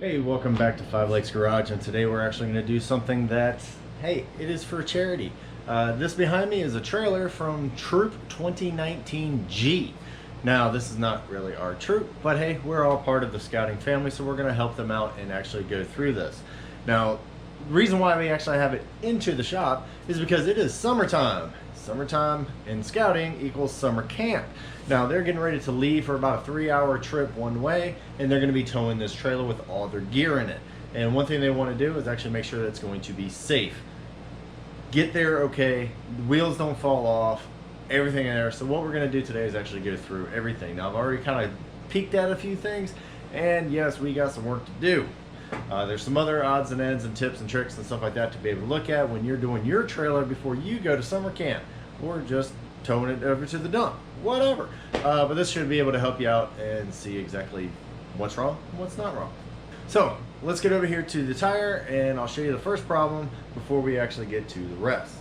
Hey, welcome back to Five Lakes Garage, and today we're actually going to do something that, hey, it is for charity. This behind me is a trailer from Troop 2019 G. Now, this is not really our troop, but hey, we're all part of the scouting family, so we're going to help them out and actually go through this. Now, the reason why we actually have it into the shop is because it is summertime. Summertime in scouting equals summer camp. Now they're getting ready to leave for about a 3-hour trip one way, and they're going to be towing this trailer with all their gear in it. And one thing they want to do is actually make sure that it's going to be safe. Get there okay, the wheels don't fall off, everything in there. So what we're going to do today is actually go through everything. Now I've already kind of peeked at a few things, and yes, we got some work to do. There's some other odds and ends and tips and tricks and stuff like that to be able to look at when you're doing your trailer before you go to summer camp, or just towing it over to the dump, whatever. But this should be able to help you out and see exactly what's wrong and what's not wrong. So let's get over here to the tire, and I'll show you the first problem before we actually get to the rest.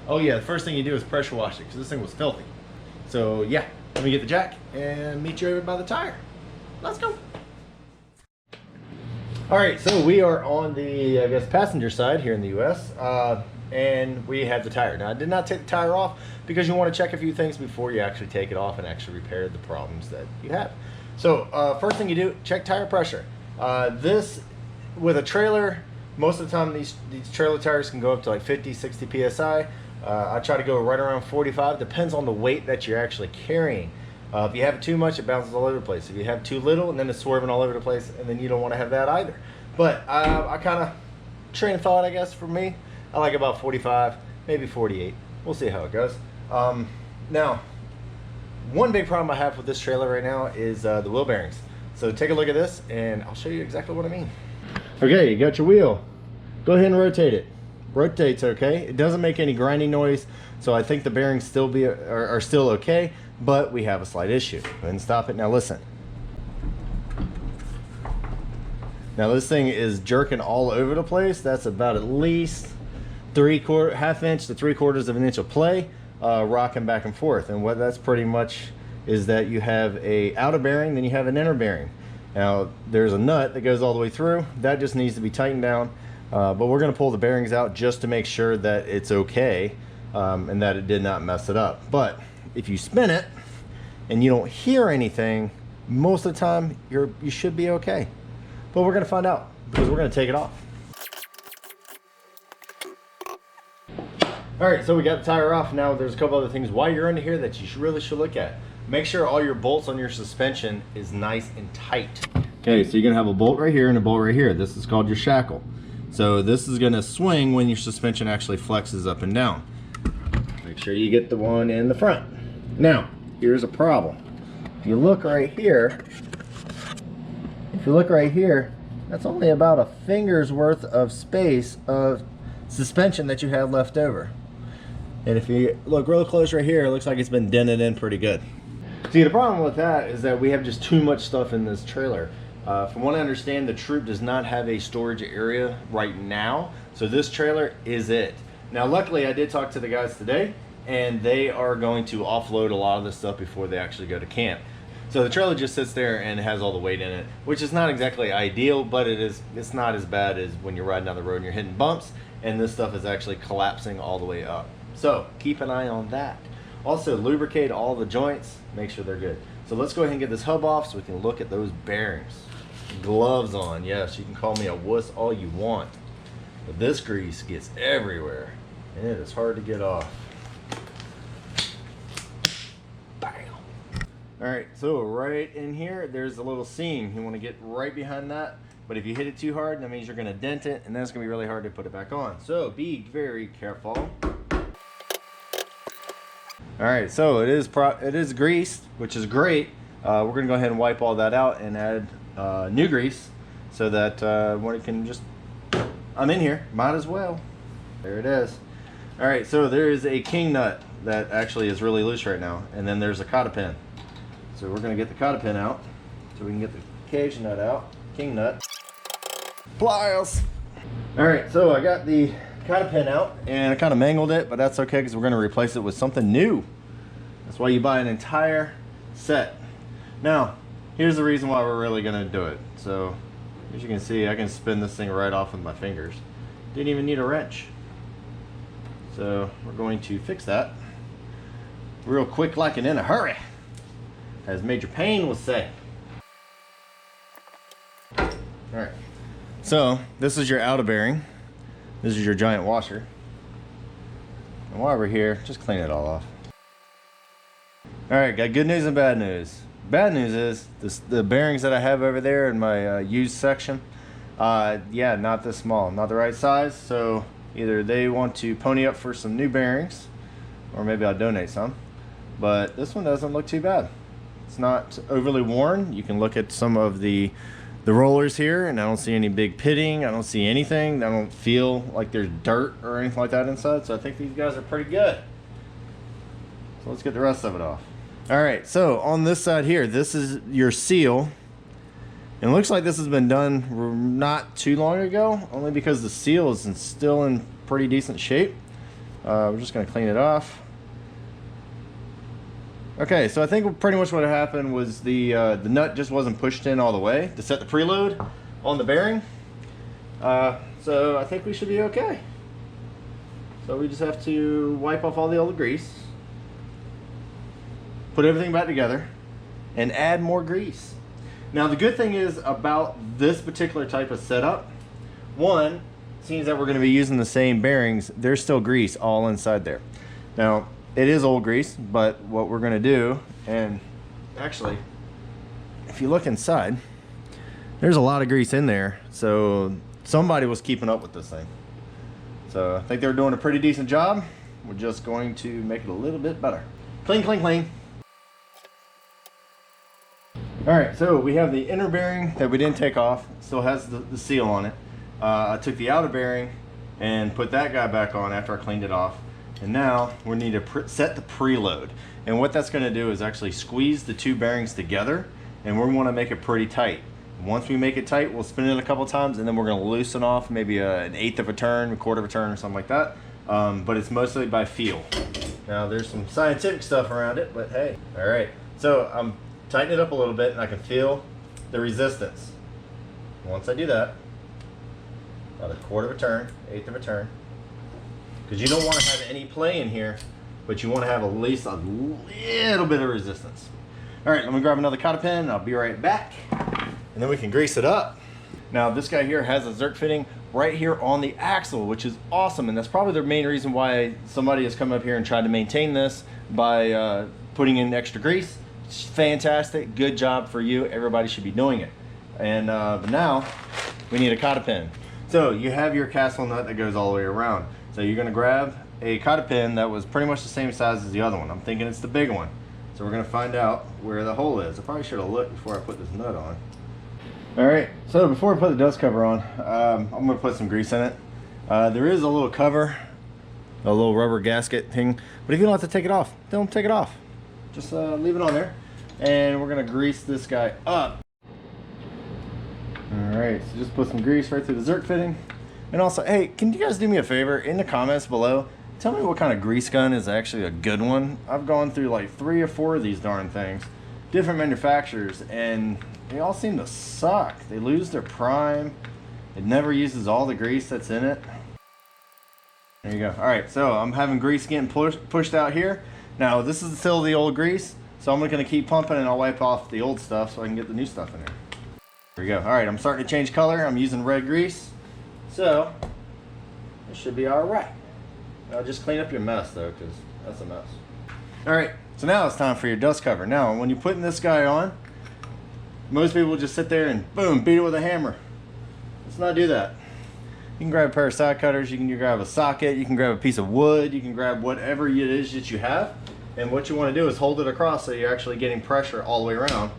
Oh yeah, the first thing you do is pressure wash it, because this thing was filthy. So yeah, let me get the jack and meet you over by the tire. Let's go. All right, so we are on the, I guess, passenger side here in the US, and we have the tire. Now, I did not take the tire off because you want to check a few things before you actually take it off and actually repair the problems that you have. So first thing you do, check tire pressure. This, with a trailer, most of the time these trailer tires can go up to like 50, 60 PSI. I try to go right around 45, depends on the weight that you're actually carrying. If you have it too much, it bounces all over the place. If you have too little, and then it's swerving all over the place, and then you don't want to have that either. But I kind of, train of thought, I guess, for me, I like about 45, maybe 48. We'll see how it goes. Now, one big problem I have with this trailer right now is the wheel bearings. So take a look at this, and I'll show you exactly what I mean. Okay, you got your wheel. Go ahead and rotate it. Rotates okay. It doesn't make any grinding noise, so I think the bearings still are still okay, but we have a slight issue. Go ahead and stop it. Now listen. Now this thing is jerking all over the place. That's about at least half inch to 3/4 of an inch of play, rocking back and forth. And what that's pretty much is that you have a outer bearing, then you have an inner bearing. Now there's a nut that goes all the way through. That just needs to be tightened down. But we're going to pull the bearings out just to make sure that it's okay, and that it did not mess it up. But if you spin it and you don't hear anything, most of the time you should be okay. But we're going to find out, because we're going to take it off. All right, so we got the tire off. Now there's a couple other things while you're under here that you really should look at. Make sure all your bolts on your suspension is nice and tight. Okay, so you're going to have a bolt right here and a bolt right here. This is called your shackle. So this is going to swing when your suspension actually flexes up and down. Make sure you get the one in the front. Now, here's a problem. If you look right here, that's only about a finger's worth of space of suspension that you have left over. And if you look real close right here, it looks like it's been dented in pretty good. See, the problem with that is that we have just too much stuff in this trailer. From what I understand, the Troop does not have a storage area right now, so this trailer is it. Now luckily I did talk to the guys today, and they are going to offload a lot of this stuff before they actually go to camp. So the trailer just sits there and has all the weight in it, which is not exactly ideal, but it's not as bad as when you're riding down the road and you're hitting bumps and this stuff is actually collapsing all the way up. So keep an eye on that. Also lubricate all the joints, make sure they're good. So let's go ahead and get this hub off so we can look at those bearings. Gloves on. Yes, you can call me a wuss all you want, but this grease gets everywhere and it is hard to get off. All right, so right in here, there's a little seam. You want to get right behind that, but if you hit it too hard, that means you're going to dent it, and then it's going to be really hard to put it back on. So be very careful. All right, so it is greased, which is great. We're going to go ahead and wipe all that out and add new grease, so that when it can just, I'm in here, might as well. There it is. All right, so there is a king nut that actually is really loose right now, and then there's a cotta pin. So we're going to get the cotta pin out so we can get the cage nut out, king nut. Pliers! Alright, so I got the cotta pin out and I kind of mangled it, but that's okay because we're going to replace it with something new. That's why you buy an entire set. Now, here's the reason why we're really going to do it. So As you can see, I can spin this thing right off with my fingers. Didn't even need a wrench. So we're going to fix that real quick, like and in a hurry, as Major Payne would say. All right, so this is your outer bearing. This is your giant washer. And while we're here, just clean it all off. All right, got good news and bad news. Bad news is the bearings that I have over there in my used section, yeah, not this small, not the right size. So either they want to pony up for some new bearings, or maybe I'll donate some. But this one doesn't look too bad. It's not overly worn. You can look at some of the rollers here, and I don't see any big pitting. I don't see anything. I don't feel like there's dirt or anything like that inside. So I think these guys are pretty good. So let's get the rest of it off. All right, so on this side here, this is your seal. And it looks like this has been done not too long ago, only because the seal is still in pretty decent shape. We're just gonna clean it off. Okay, so I think pretty much what happened was the nut just wasn't pushed in all the way to set the preload on the bearing. So I think we should be okay. So we just have to wipe off all the old grease, put everything back together, and add more grease. Now the good thing is about this particular type of setup, one, seems that we're going to be using the same bearings, there's still grease all inside there. Now it is old grease, but what we're going to do, and actually if you look inside, there's a lot of grease in there, so somebody was keeping up with this thing. So I think they're doing a pretty decent job. We're just going to make it a little bit better. Clean, clean, clean. All right, so we have the inner bearing that we didn't take off. Still has the seal on it. I took the outer bearing and put that guy back on after I cleaned it off. And now we need to set the preload. And what that's gonna do is actually squeeze the two bearings together, and we wanna make it pretty tight. Once we make it tight, we'll spin it a couple times, and then we're gonna loosen off maybe an eighth of a turn, a quarter of a turn, or something like that. But it's mostly by feel. Now there's some scientific stuff around it, but hey. All right, so I'm tightening it up a little bit, and I can feel the resistance. Once I do that, about a quarter of a turn, eighth of a turn, because you don't want to have any play in here, but you want to have at least a little bit of resistance. All right, let me grab another cotter pin, and I'll be right back, and then we can grease it up. Now this guy here has a Zerk fitting right here on the axle, which is awesome, and that's probably the main reason why somebody has come up here and tried to maintain this by putting in extra grease. It's fantastic, good job for you. Everybody should be doing it. And but now we need a cotter pin. So you have your castle nut that goes all the way around. So you're gonna grab a cotter pin that was pretty much the same size as the other one. I'm thinking it's the big one. So we're gonna find out where the hole is. I probably should have looked before I put this nut on. All right, so before I put the dust cover on, I'm gonna put some grease in it. There is a little cover, a little rubber gasket thing, but if you don't have to take it off, don't take it off. Just leave it on there, and we're gonna grease this guy up. All right, so just put some grease right through the Zerk fitting. And also, hey, can you guys do me a favor? In the comments below, tell me what kind of grease gun is actually a good one. I've gone through like 3 or 4 of these darn things, different manufacturers, and they all seem to suck. They lose their prime. It never uses all the grease that's in it. There you go. All right, so I'm having grease getting pushed out here. Now this is still the old grease, so I'm gonna keep pumping, and I'll wipe off the old stuff so I can get the new stuff in there. There we go. All right, I'm starting to change color. I'm using red grease, so it should be all right. Now just clean up your mess though, because that's a mess. All right, so now it's time for your dust cover. Now when you're putting this guy on, most people just sit there and boom, beat it with a hammer. Let's not do that. You can grab a pair of side cutters, you can grab a socket, you can grab a piece of wood, you can grab whatever it is that you have. And what you want to do is hold it across so you're actually getting pressure all the way around.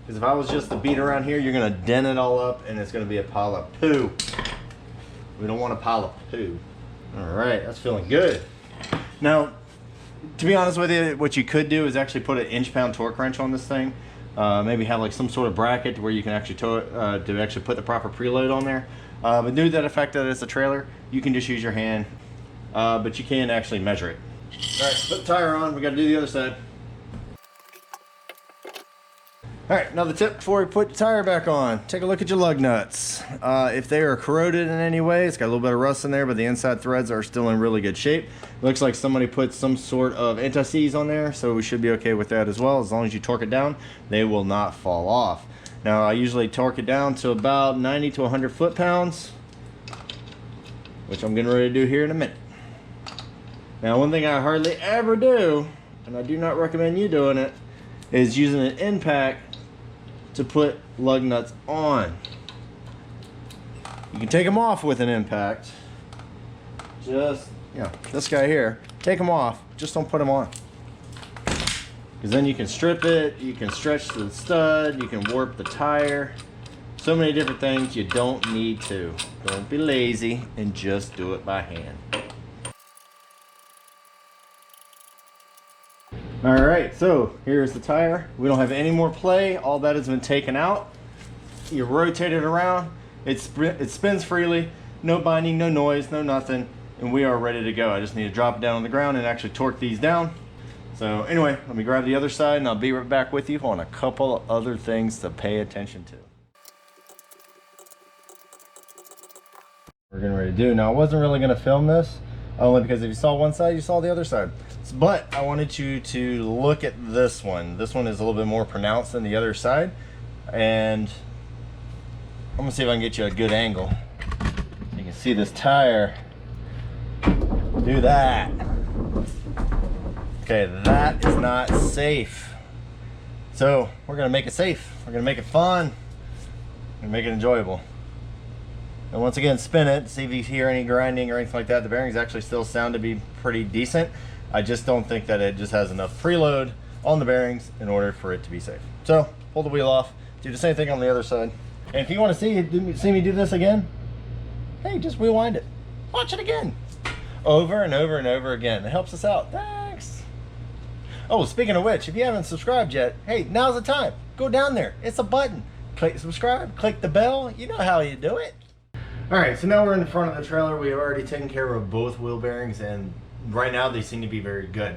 Because if I was just to beat around here, you're going to dent it all up and it's going to be a pile of poo. We don't want a pile of poo. All right, that's feeling good. Now, to be honest with you, what you could do is actually put an inch-pound torque wrench on this thing. Maybe have like some sort of bracket to where you can actually to actually put the proper preload on there. But due to that effect that it's a trailer, you can just use your hand, but you can actually measure it. All right, put the tire on. We got to do the other side. Alright, another tip before we put the tire back on. Take a look at your lug nuts. If they are corroded in any way, it's got a little bit of rust in there, but the inside threads are still in really good shape. Looks like somebody put some sort of anti-seize on there, so we should be okay with that as well. As long as you torque it down, they will not fall off. Now, I usually torque it down to about 90 to 100 foot-pounds, which I'm getting ready to do here in a minute. Now, one thing I hardly ever do, and I do not recommend you doing it, is using an impact to put lug nuts on. You can take them off with an impact. Just, you know, this guy here, take them off, just don't put them on. Because then you can strip it, you can stretch the stud, you can warp the tire. So many different things you don't need to. Don't be lazy and just do it by hand. Alright, so here's the tire. We don't have any more play. All that has been taken out. You rotate it around. It spins freely. No binding, no noise, no nothing. And we are ready to go. I just need to drop it down on the ground and actually torque these down. So anyway, let me grab the other side and I'll be right back with you on a couple of other things to pay attention to. We're getting ready to do. Now I wasn't really going to film this, only because if you saw one side, you saw the other side. But I wanted you to look at this one. This one is a little bit more pronounced than the other side. And I'm gonna see if I can get you a good angle. You can see this tire do that. Okay, that is not safe. So we're gonna make it safe. We're gonna make it fun. We're gonna make it enjoyable. And once again, spin it, see if you hear any grinding or anything like that. The bearings actually still sound to be pretty decent. I just don't think that it just has enough preload on the bearings in order for it to be safe. So pull the wheel off, do the same thing on the other side. And if you want to see me do this again, hey, just rewind it. Watch it again. Over and over and over again. It helps us out. Thanks. Oh, speaking of which, if you haven't subscribed yet, hey, now's the time. Go down there. It's a button. Click subscribe, click the bell. You know how you do it. All right, so now we're in the front of the trailer. We have already taken care of both wheel bearings, and right now they seem to be very good.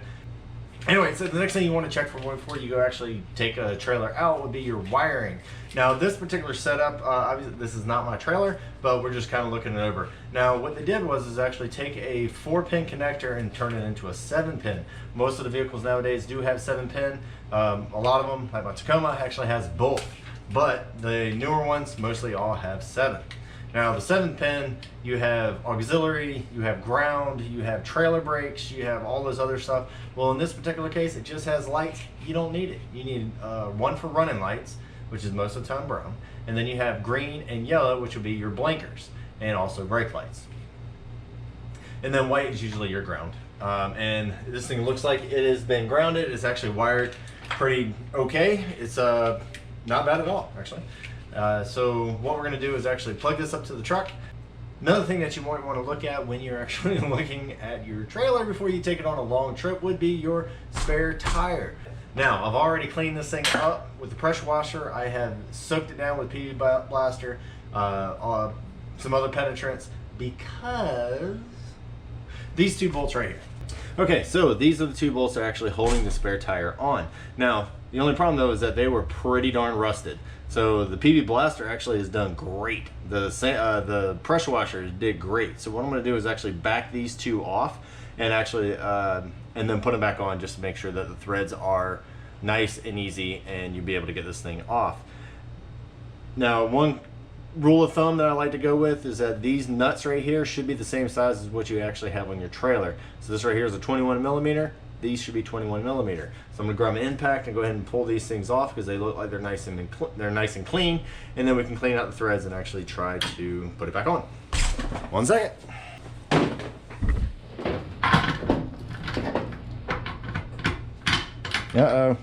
Anyway, so the next thing you want to check for before you go actually take a trailer out would be your wiring. Now this particular setup, obviously this is not my trailer, but we're just kind of looking it over. Now what they did was actually take a 4-pin connector and turn it into a 7-pin. Most of the vehicles nowadays do have 7-pin. A lot of them, like my Tacoma, actually has both, but the newer ones mostly all have 7. Now the 7-pin, you have auxiliary, you have ground, you have trailer brakes, you have all this other stuff. Well, in this particular case, it just has lights. You don't need it. You need one for running lights, which is most of the time brown, and then you have green and yellow, which will be your blinkers, and also brake lights. And then white is usually your ground. And this thing looks like it has been grounded. It's actually wired pretty okay. It's not bad at all, actually. So what we're going to do is actually plug this up to the truck. Another thing that you might want to look at when you're actually looking at your trailer before you take it on a long trip would be your spare tire. Now, I've already cleaned this thing up with the pressure washer. I have soaked it down with PB Blaster, some other penetrants, because these 2 bolts right here. Okay, so these are the 2 bolts that are actually holding the spare tire on. Now, the only problem though is that they were pretty darn rusted. So the PB Blaster actually has done great. The pressure washer did great. So what I'm going to do is actually back these 2 off and actually and then put them back on just to make sure that the threads are nice and easy and you'll be able to get this thing off. Now, one rule of thumb that I like to go with is that these nuts right here should be the same size as what you actually have on your trailer. So this right here is a 21 millimeter. These should be 21 millimeter. So I'm gonna grab an impact and go ahead and pull these things off because they look like they're nice and clean, and then we can clean out the threads and actually try to put it back on. 1 second. Uh-oh.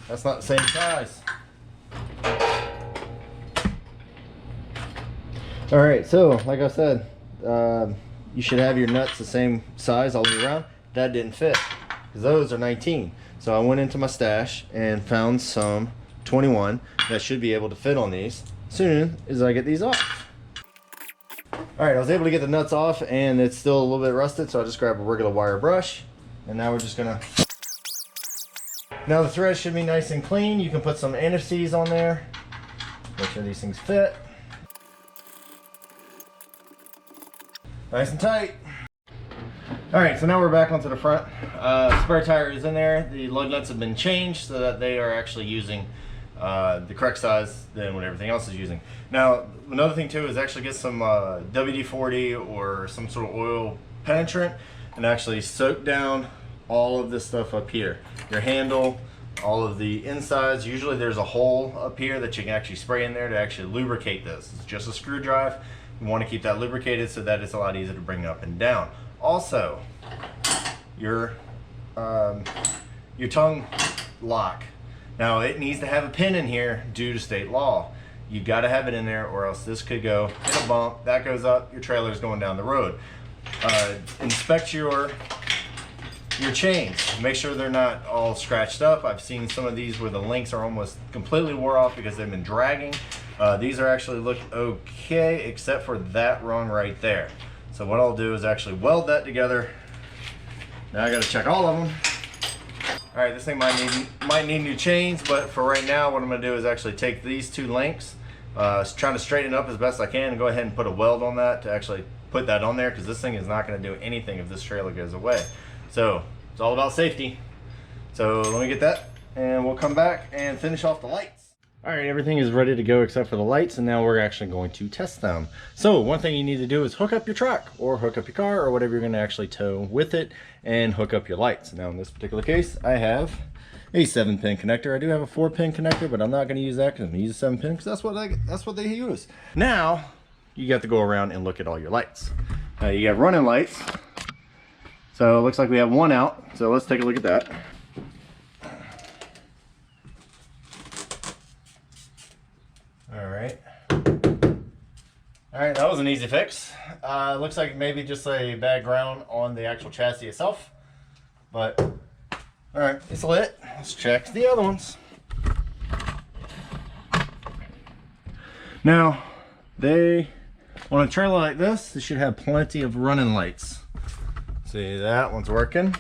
That's not the same size. All right, so like I said, you should have your nuts the same size all the way around. That didn't fit because those are 19. So I went into my stash and found some 21 that should be able to fit on these as soon as I get these off. All right, I was able to get the nuts off and it's still a little bit rusted, so I just grabbed a regular wire brush and now we're just gonna Now the thread should be nice and clean. You can put some anti-seize on there. Make sure these things fit. Nice and tight. All right, so now we're back onto the front. Spare tire is in there. The lug nuts have been changed so that they are actually using the correct size than what everything else is using. Now, another thing too is actually get some WD-40 or some sort of oil penetrant and actually soak down all of this stuff up here. Your handle, all of the insides. Usually there's a hole up here that you can actually spray in there to actually lubricate this. It's just a screw drive. You want to keep that lubricated so that it's a lot easier to bring up and down. Also, your tongue lock. Now it needs to have a pin in here due to state law. You got to have it in there or else this could go hit a bump, that goes up, your trailer's going down the road. Inspect your chains. Make sure they're not all scratched up. I've seen some of these where the links are almost completely wore off because they've been dragging. These are actually look okay except for that rung right there. So what I'll do is actually weld that together. Now I got to check all of them. All right, this thing might need new chains, but for right now, what I'm going to do is actually take these two links, trying to straighten it up as best I can, and go ahead and put a weld on that to actually put that on there, because this thing is not going to do anything if this trailer goes away. So it's all about safety. So let me get that, and we'll come back and finish off the lights. All right, everything is ready to go except for the lights, and now we're actually going to test them. So one thing you need to do is hook up your truck or hook up your car or whatever you're going to actually tow with it and hook up your lights. Now in this particular case, I have a 7-pin connector. I do have a 4-pin connector, but I'm not going to use that because I'm going to use a 7-pin because that's what they use. Now you got to go around and look at all your lights. Now you got running lights. So it looks like we have one out. So let's take a look at that. All right, that was an easy fix. Looks like maybe just a bad ground on the actual chassis itself. But, all right, it's lit. Let's check the other ones. Now, on a trailer like this, they should have plenty of running lights. See, that one's working.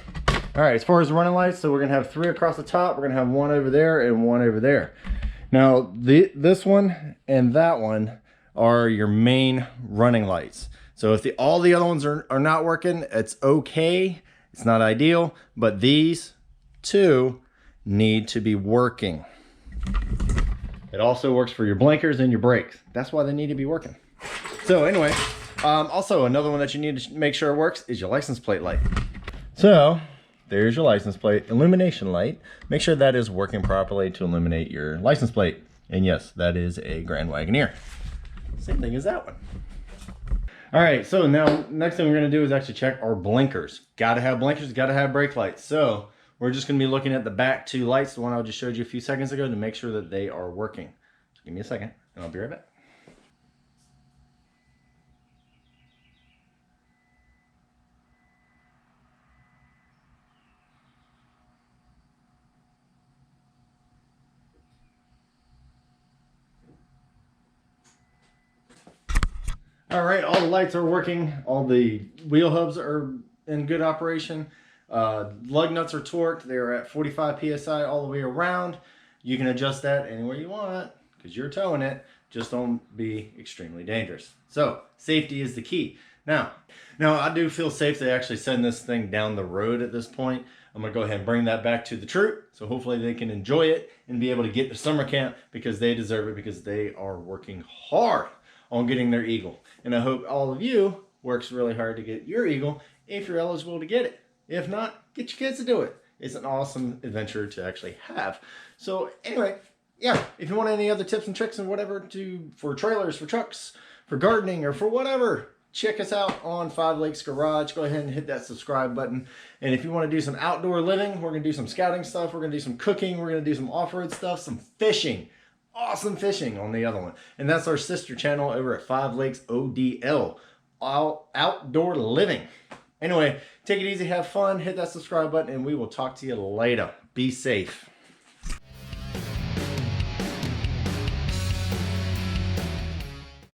All right, as far as running lights, so we're gonna have 3 across the top. We're gonna have 1 over there and 1 over there. Now, this one and that one are your main running lights. So if all the other ones are not working, it's okay. It's not ideal, but these 2 need to be working. It also works for your blinkers and your brakes. That's why they need to be working. So anyway, also another one that you need to make sure it works is your license plate light. So there's your license plate illumination light. Make sure that is working properly to illuminate your license plate. And yes, that is a Grand Wagoneer. Same thing as that one. All right, so now next thing we're gonna do is actually check our blinkers. Gotta have blinkers, gotta have brake lights. So we're just gonna be looking at the back 2 lights, the one I just showed you a few seconds ago, to make sure that they are working. So give me a second and I'll be right back. All right, all the lights are working. All the wheel hubs are in good operation. Lug nuts are torqued. They're at 45 PSI all the way around. You can adjust that anywhere you want because you're towing it. Just don't be extremely dangerous. So safety is the key. Now I do feel safe to actually send this thing down the road at this point. I'm gonna go ahead and bring that back to the troop. So hopefully they can enjoy it and be able to get to summer camp because they deserve it, because they are working hard on getting their Eagle. And I hope all of you works really hard to get your Eagle if you're eligible to get it. If not, get your kids to do it. It's an awesome adventure to actually have. So anyway, yeah, if you want any other tips and tricks and whatever for trailers, for trucks, for gardening, or for whatever, check us out on 5 Lakes Garage. Go ahead and hit that subscribe button. And if you want to do some outdoor living, we're going to do some scouting stuff. We're going to do some cooking. We're going to do some off-road stuff, some fishing. Awesome fishing on the other one. And that's our sister channel over at 5 Lakes ODL, Outdoor Living. Anyway, take it easy, have fun, hit that subscribe button, and we will talk to you later. Be safe.